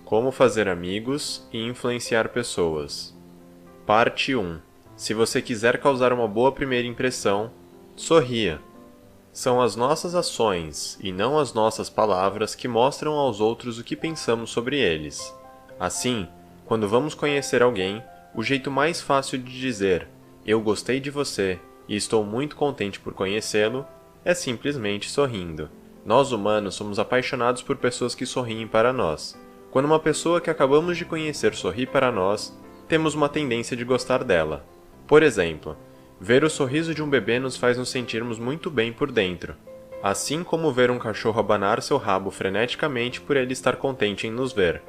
Como fazer amigos e influenciar pessoas. Parte 1. Se você quiser causar uma boa primeira impressão, sorria. São as nossas ações, e não as nossas palavras, que mostram aos outros o que pensamos sobre eles. Assim, quando vamos conhecer alguém, o jeito mais fácil de dizer "eu gostei de você e estou muito contente por conhecê-lo" é simplesmente sorrindo. Nós humanos somos apaixonados por pessoas que sorriem para nós. Quando uma pessoa que acabamos de conhecer sorri para nós, temos uma tendência de gostar dela. Por exemplo, ver o sorriso de um bebê nos faz nos sentirmos muito bem por dentro, assim como ver um cachorro abanar seu rabo freneticamente por ele estar contente em nos ver.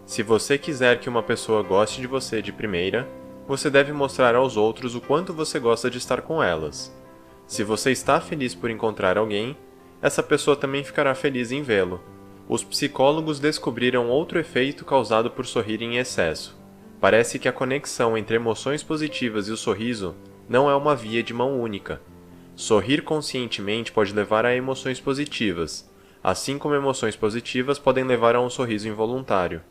Se você quiser que uma pessoa goste de você de primeira, você deve mostrar aos outros o quanto você gosta de estar com elas. Se você está feliz por encontrar alguém, essa pessoa também ficará feliz em vê-lo. Os psicólogos descobriram outro efeito causado por sorrir em excesso. Parece que a conexão entre emoções positivas e o sorriso não é uma via de mão única. Sorrir conscientemente pode levar a emoções positivas, assim como emoções positivas podem levar a um sorriso involuntário.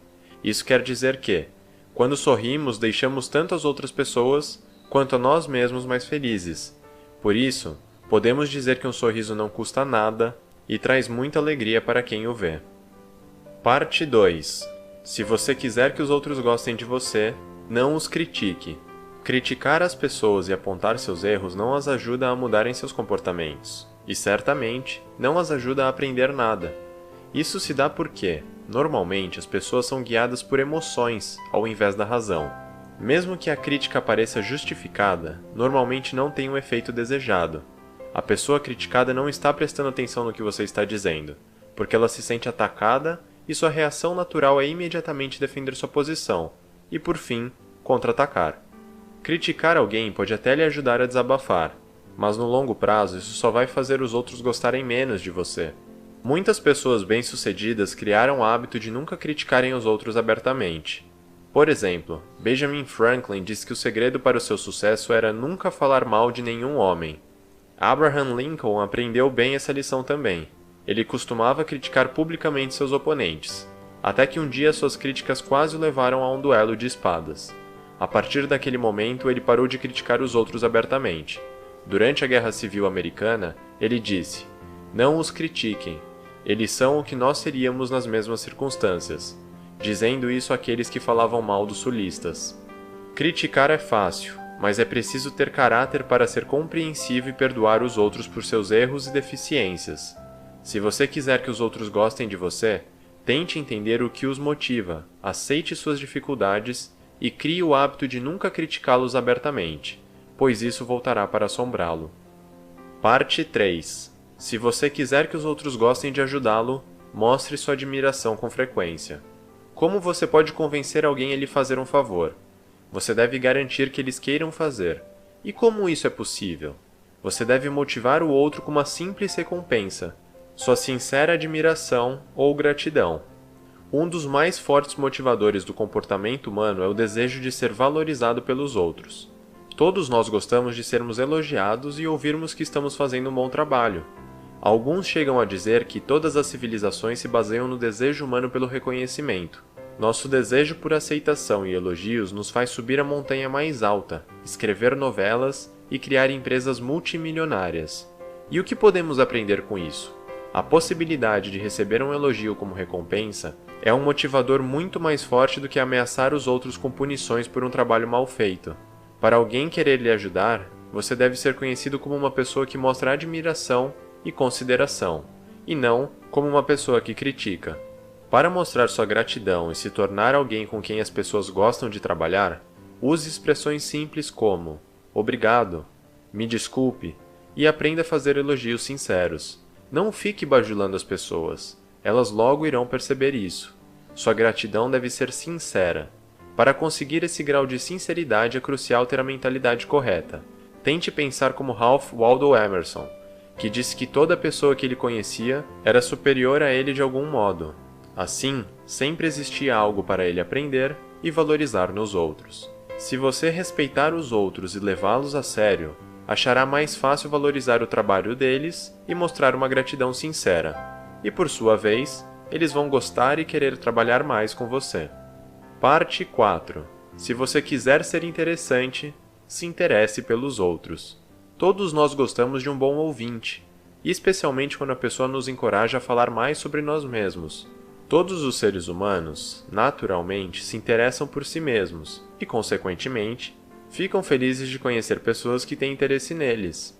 Isso quer dizer que, quando sorrimos, deixamos tanto as outras pessoas quanto a nós mesmos mais felizes. Por isso, podemos dizer que um sorriso não custa nada e traz muita alegria para quem o vê. Parte 2. Se você quiser que os outros gostem de você, não os critique. Criticar as pessoas e apontar seus erros não as ajuda a mudarem seus comportamentos, e certamente não as ajuda a aprender nada. Isso se dá porque, normalmente, as pessoas são guiadas por emoções ao invés da razão. Mesmo que a crítica pareça justificada, normalmente não tem o efeito desejado. A pessoa criticada não está prestando atenção no que você está dizendo, porque ela se sente atacada e sua reação natural é imediatamente defender sua posição e, por fim, contra-atacar. Criticar alguém pode até lhe ajudar a desabafar, mas no longo prazo isso só vai fazer os outros gostarem menos de você. Muitas pessoas bem-sucedidas criaram o hábito de nunca criticarem os outros abertamente. Por exemplo, Benjamin Franklin disse que o segredo para o seu sucesso era nunca falar mal de nenhum homem. Abraham Lincoln aprendeu bem essa lição também. Ele costumava criticar publicamente seus oponentes, até que um dia suas críticas quase o levaram a um duelo de espadas. A partir daquele momento, ele parou de criticar os outros abertamente. Durante a Guerra Civil Americana, ele disse: "Não os critiquem. Eles são o que nós seríamos nas mesmas circunstâncias", dizendo isso àqueles que falavam mal dos sulistas. Criticar é fácil, mas é preciso ter caráter para ser compreensivo e perdoar os outros por seus erros e deficiências. Se você quiser que os outros gostem de você, tente entender o que os motiva, aceite suas dificuldades e crie o hábito de nunca criticá-los abertamente, pois isso voltará para assombrá-lo. Parte 3. Se você quiser que os outros gostem de ajudá-lo, mostre sua admiração com frequência. Como você pode convencer alguém a lhe fazer um favor? Você deve garantir que eles queiram fazer. E como isso é possível? Você deve motivar o outro com uma simples recompensa, sua sincera admiração ou gratidão. Um dos mais fortes motivadores do comportamento humano é o desejo de ser valorizado pelos outros. Todos nós gostamos de sermos elogiados e ouvirmos que estamos fazendo um bom trabalho. Alguns chegam a dizer que todas as civilizações se baseiam no desejo humano pelo reconhecimento. Nosso desejo por aceitação e elogios nos faz subir a montanha mais alta, escrever novelas e criar empresas multimilionárias. E o que podemos aprender com isso? A possibilidade de receber um elogio como recompensa é um motivador muito mais forte do que ameaçar os outros com punições por um trabalho mal feito. Para alguém querer lhe ajudar, você deve ser conhecido como uma pessoa que mostra admiração e consideração, e não como uma pessoa que critica. Para mostrar sua gratidão e se tornar alguém com quem as pessoas gostam de trabalhar, use expressões simples como "obrigado", "me desculpe" e aprenda a fazer elogios sinceros. Não fique bajulando as pessoas, elas logo irão perceber isso. Sua gratidão deve ser sincera. Para conseguir esse grau de sinceridade é crucial ter a mentalidade correta. Tente pensar como Ralph Waldo Emerson, que disse que toda pessoa que ele conhecia era superior a ele de algum modo. Assim, sempre existia algo para ele aprender e valorizar nos outros. Se você respeitar os outros e levá-los a sério, achará mais fácil valorizar o trabalho deles e mostrar uma gratidão sincera. E por sua vez, eles vão gostar e querer trabalhar mais com você. Parte 4. Se você quiser ser interessante, se interesse pelos outros. Todos nós gostamos de um bom ouvinte, e especialmente quando a pessoa nos encoraja a falar mais sobre nós mesmos. Todos os seres humanos, naturalmente, se interessam por si mesmos e, consequentemente, ficam felizes de conhecer pessoas que têm interesse neles.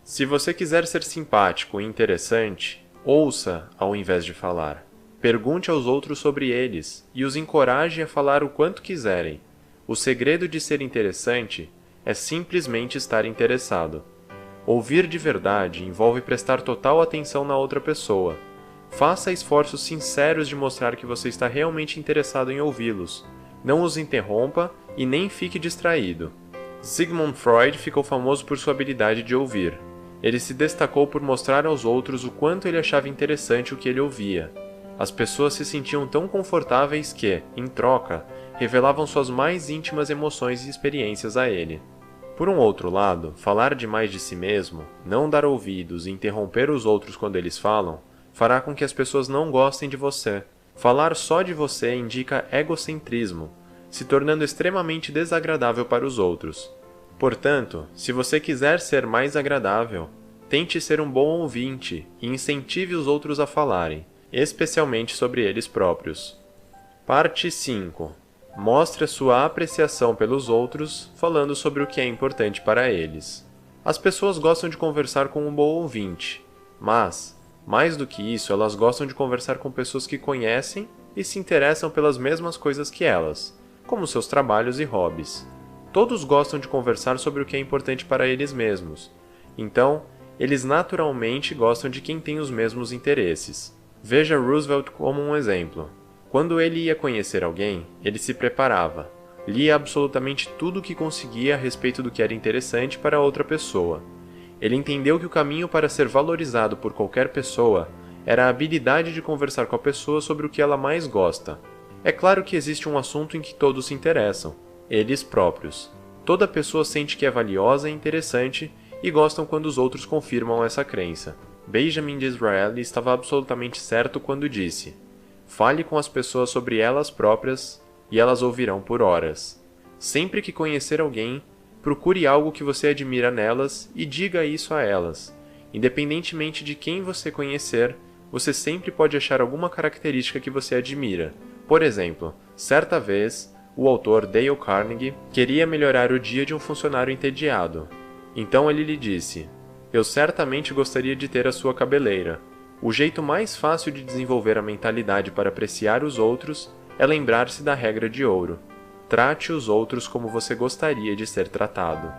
Se você quiser ser simpático e interessante, ouça ao invés de falar. Pergunte aos outros sobre eles e os encoraje a falar o quanto quiserem. O segredo de ser interessante é simplesmente estar interessado. Ouvir de verdade envolve prestar total atenção na outra pessoa. Faça esforços sinceros de mostrar que você está realmente interessado em ouvi-los. Não os interrompa e nem fique distraído. Sigmund Freud ficou famoso por sua habilidade de ouvir. Ele se destacou por mostrar aos outros o quanto ele achava interessante o que ele ouvia. As pessoas se sentiam tão confortáveis que, em troca, revelavam suas mais íntimas emoções e experiências a ele. Por um outro lado, falar demais de si mesmo, não dar ouvidos e interromper os outros quando eles falam, fará com que as pessoas não gostem de você. Falar só de você indica egocentrismo, se tornando extremamente desagradável para os outros. Portanto, se você quiser ser mais agradável, tente ser um bom ouvinte e incentive os outros a falarem, especialmente sobre eles próprios. Parte 5. Mostre a sua apreciação pelos outros, falando sobre o que é importante para eles. As pessoas gostam de conversar com um bom ouvinte, mas, mais do que isso, elas gostam de conversar com pessoas que conhecem e se interessam pelas mesmas coisas que elas, como seus trabalhos e hobbies. Todos gostam de conversar sobre o que é importante para eles mesmos, então, eles naturalmente gostam de quem tem os mesmos interesses. Veja Roosevelt como um exemplo. Quando ele ia conhecer alguém, ele se preparava, lia absolutamente tudo o que conseguia a respeito do que era interessante para outra pessoa. Ele entendeu que o caminho para ser valorizado por qualquer pessoa era a habilidade de conversar com a pessoa sobre o que ela mais gosta. É claro que existe um assunto em que todos se interessam, eles próprios. Toda pessoa sente que é valiosa e interessante e gostam quando os outros confirmam essa crença. Benjamin Disraeli estava absolutamente certo quando disse: fale com as pessoas sobre elas próprias e elas ouvirão por horas. Sempre que conhecer alguém, procure algo que você admira nelas e diga isso a elas. Independentemente de quem você conhecer, você sempre pode achar alguma característica que você admira. Por exemplo, certa vez, o autor Dale Carnegie queria melhorar o dia de um funcionário entediado. Então ele lhe disse: eu certamente gostaria de ter a sua cabeleira. O jeito mais fácil de desenvolver a mentalidade para apreciar os outros é lembrar-se da regra de ouro. Trate os outros como você gostaria de ser tratado.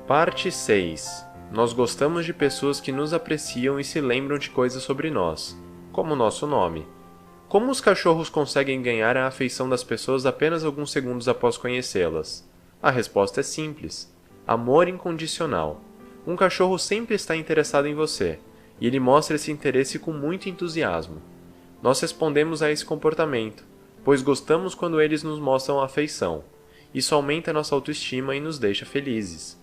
Parte 6. Nós gostamos de pessoas que nos apreciam e se lembram de coisas sobre nós, como nosso nome. Como os cachorros conseguem ganhar a afeição das pessoas apenas alguns segundos após conhecê-las? A resposta é simples: amor incondicional. Um cachorro sempre está interessado em você, e ele mostra esse interesse com muito entusiasmo. Nós respondemos a esse comportamento, pois gostamos quando eles nos mostram afeição. Isso aumenta nossa autoestima e nos deixa felizes.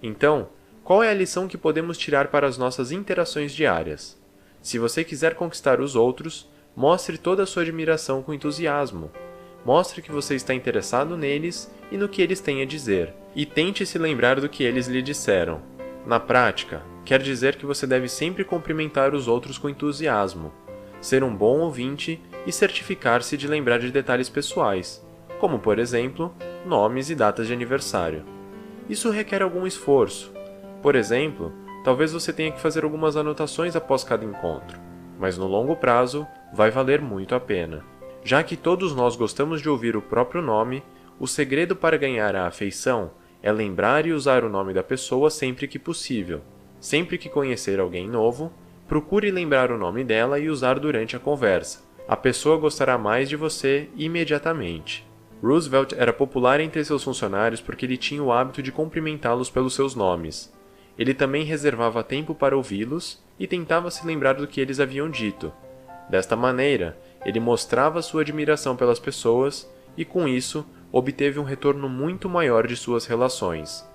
Então, qual é a lição que podemos tirar para as nossas interações diárias? Se você quiser conquistar os outros, mostre toda a sua admiração com entusiasmo. Mostre que você está interessado neles e no que eles têm a dizer, e tente se lembrar do que eles lhe disseram. Na prática, quer dizer que você deve sempre cumprimentar os outros com entusiasmo, ser um bom ouvinte e certificar-se de lembrar de detalhes pessoais, como, por exemplo, nomes e datas de aniversário. Isso requer algum esforço. Por exemplo, talvez você tenha que fazer algumas anotações após cada encontro, mas no longo prazo vai valer muito a pena. Já que todos nós gostamos de ouvir o próprio nome, o segredo para ganhar a afeição é lembrar e usar o nome da pessoa sempre que possível. Sempre que conhecer alguém novo, procure lembrar o nome dela e usar durante a conversa. A pessoa gostará mais de você imediatamente. Roosevelt era popular entre seus funcionários porque ele tinha o hábito de cumprimentá-los pelos seus nomes. Ele também reservava tempo para ouvi-los e tentava se lembrar do que eles haviam dito. Desta maneira, ele mostrava sua admiração pelas pessoas e, com isso, obteve um retorno muito maior de suas relações.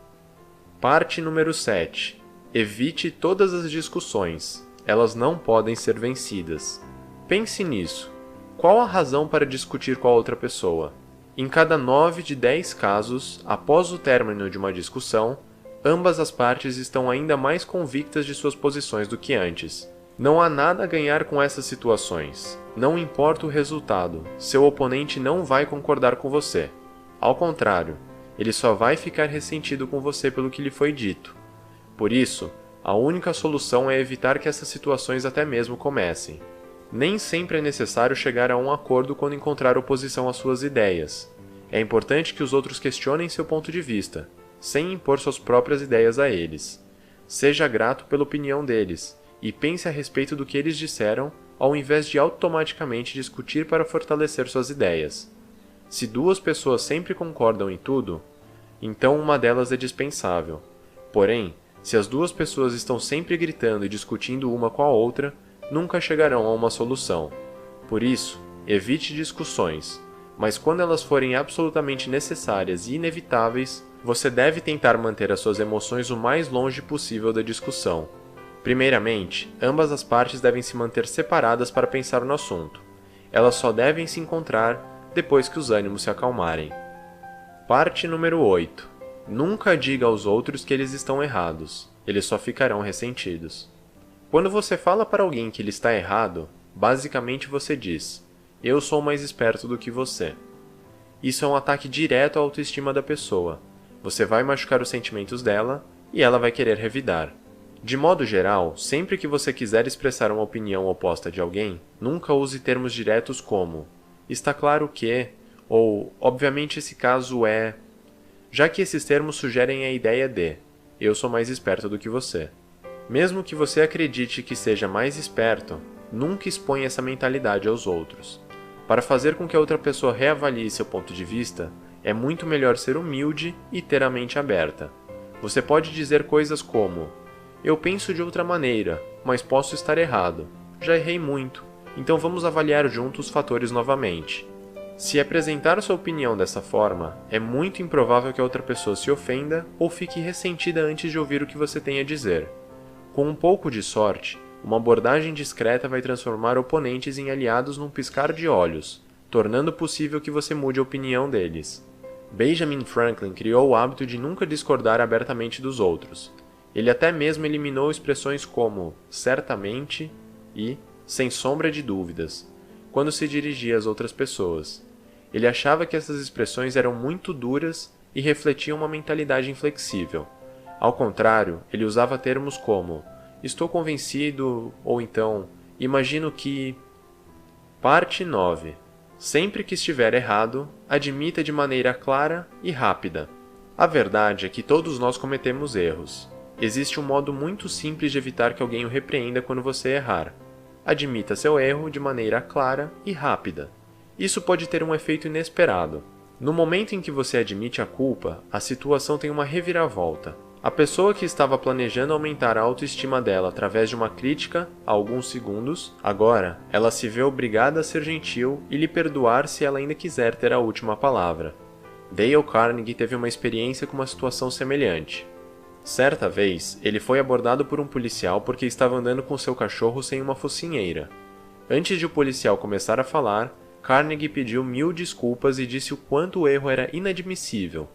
Parte número 7. Evite todas as discussões. Elas não podem ser vencidas. Pense nisso. Qual a razão para discutir com a outra pessoa? Em cada 9 de 10 casos, após o término de uma discussão, ambas as partes estão ainda mais convictas de suas posições do que antes. Não há nada a ganhar com essas situações. Não importa o resultado, seu oponente não vai concordar com você. Ao contrário, ele só vai ficar ressentido com você pelo que lhe foi dito. Por isso, a única solução é evitar que essas situações até mesmo comecem. Nem sempre é necessário chegar a um acordo quando encontrar oposição às suas ideias. É importante que os outros questionem seu ponto de vista, sem impor suas próprias ideias a eles. Seja grato pela opinião deles e pense a respeito do que eles disseram, ao invés de automaticamente discutir para fortalecer suas ideias. Se duas pessoas sempre concordam em tudo, então uma delas é dispensável. Porém, se as duas pessoas estão sempre gritando e discutindo uma com a outra, nunca chegarão a uma solução. Por isso, evite discussões, mas quando elas forem absolutamente necessárias e inevitáveis, você deve tentar manter as suas emoções o mais longe possível da discussão. Primeiramente, ambas as partes devem se manter separadas para pensar no assunto. Elas só devem se encontrar depois que os ânimos se acalmarem. Parte número 8. Nunca diga aos outros que eles estão errados. Eles só ficarão ressentidos. Quando você fala para alguém que ele está errado, basicamente você diz: eu sou mais esperto do que você. Isso é um ataque direto à autoestima da pessoa. Você vai machucar os sentimentos dela e ela vai querer revidar. De modo geral, sempre que você quiser expressar uma opinião oposta de alguém, nunca use termos diretos como está claro que, ou obviamente esse caso é, já que esses termos sugerem a ideia de eu sou mais esperto do que você. Mesmo que você acredite que seja mais esperto, nunca exponha essa mentalidade aos outros. Para fazer com que a outra pessoa reavalie seu ponto de vista, é muito melhor ser humilde e ter a mente aberta. Você pode dizer coisas como: eu penso de outra maneira, mas posso estar errado. Já errei muito, então vamos avaliar juntos os fatores novamente. Se apresentar sua opinião dessa forma, é muito improvável que a outra pessoa se ofenda ou fique ressentida antes de ouvir o que você tem a dizer. Com um pouco de sorte, uma abordagem discreta vai transformar oponentes em aliados num piscar de olhos, tornando possível que você mude a opinião deles. Benjamin Franklin criou o hábito de nunca discordar abertamente dos outros. Ele até mesmo eliminou expressões como certamente e sem sombra de dúvidas, quando se dirigia às outras pessoas. Ele achava que essas expressões eram muito duras e refletiam uma mentalidade inflexível. Ao contrário, ele usava termos como estou convencido ou então imagino que... Parte 9. Sempre que estiver errado, admita de maneira clara e rápida. A verdade é que todos nós cometemos erros. Existe um modo muito simples de evitar que alguém o repreenda quando você errar. Admita seu erro de maneira clara e rápida. Isso pode ter um efeito inesperado. No momento em que você admite a culpa, a situação tem uma reviravolta. A pessoa que estava planejando aumentar a autoestima dela através de uma crítica há alguns segundos, agora ela se vê obrigada a ser gentil e lhe perdoar se ela ainda quiser ter a última palavra. Dale Carnegie teve uma experiência com uma situação semelhante. Certa vez, ele foi abordado por um policial porque estava andando com seu cachorro sem uma focinheira. Antes de o policial começar a falar, Carnegie pediu 1000 desculpas e disse o quanto o erro era inadmissível.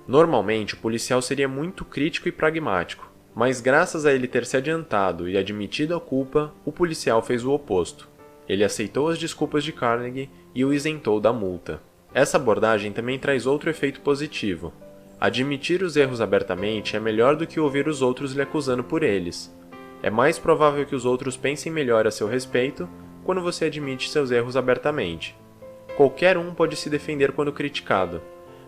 Normalmente, o policial seria muito crítico e pragmático, mas graças a ele ter se adiantado e admitido a culpa, o policial fez o oposto. Ele aceitou as desculpas de Carnegie e o isentou da multa. Essa abordagem também traz outro efeito positivo. Admitir os erros abertamente é melhor do que ouvir os outros lhe acusando por eles. É mais provável que os outros pensem melhor a seu respeito quando você admite seus erros abertamente. Qualquer um pode se defender quando criticado,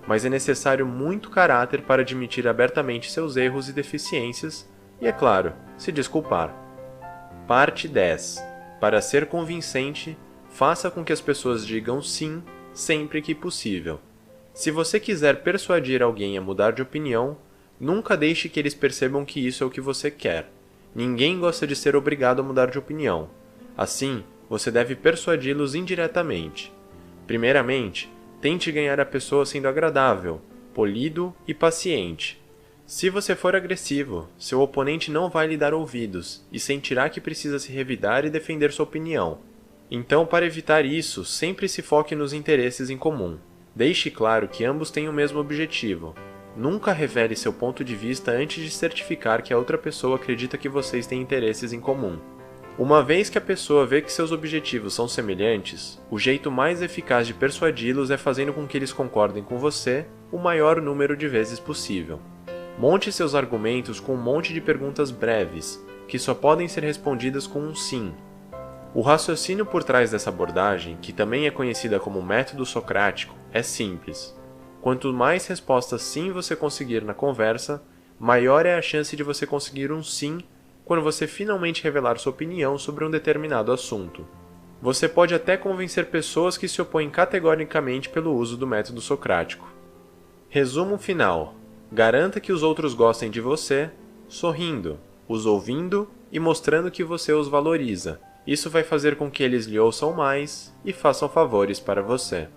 mas é necessário muito caráter para admitir abertamente seus erros e deficiências e, é claro, se desculpar. Parte 10. Para ser convincente, faça com que as pessoas digam sim sempre que possível. Se você quiser persuadir alguém a mudar de opinião, nunca deixe que eles percebam que isso é o que você quer. Ninguém gosta de ser obrigado a mudar de opinião. Assim, você deve persuadi-los indiretamente. Primeiramente, tente ganhar a pessoa sendo agradável, polido e paciente. Se você for agressivo, seu oponente não vai lhe dar ouvidos e sentirá que precisa se revidar e defender sua opinião. Então, para evitar isso, sempre se foque nos interesses em comum. Deixe claro que ambos têm o mesmo objetivo. Nunca revele seu ponto de vista antes de certificar que a outra pessoa acredita que vocês têm interesses em comum. Uma vez que a pessoa vê que seus objetivos são semelhantes, o jeito mais eficaz de persuadi-los é fazendo com que eles concordem com você o maior número de vezes possível. Monte seus argumentos com um monte de perguntas breves, que só podem ser respondidas com um sim. O raciocínio por trás dessa abordagem, que também é conhecida como método socrático, é simples. Quanto mais respostas sim você conseguir na conversa, maior é a chance de você conseguir um sim quando você finalmente revelar sua opinião sobre um determinado assunto. Você pode até convencer pessoas que se opõem categoricamente pelo uso do método socrático. Resumo final: garanta que os outros gostem de você, sorrindo, os ouvindo e mostrando que você os valoriza. Isso vai fazer com que eles lhe ouçam mais e façam favores para você.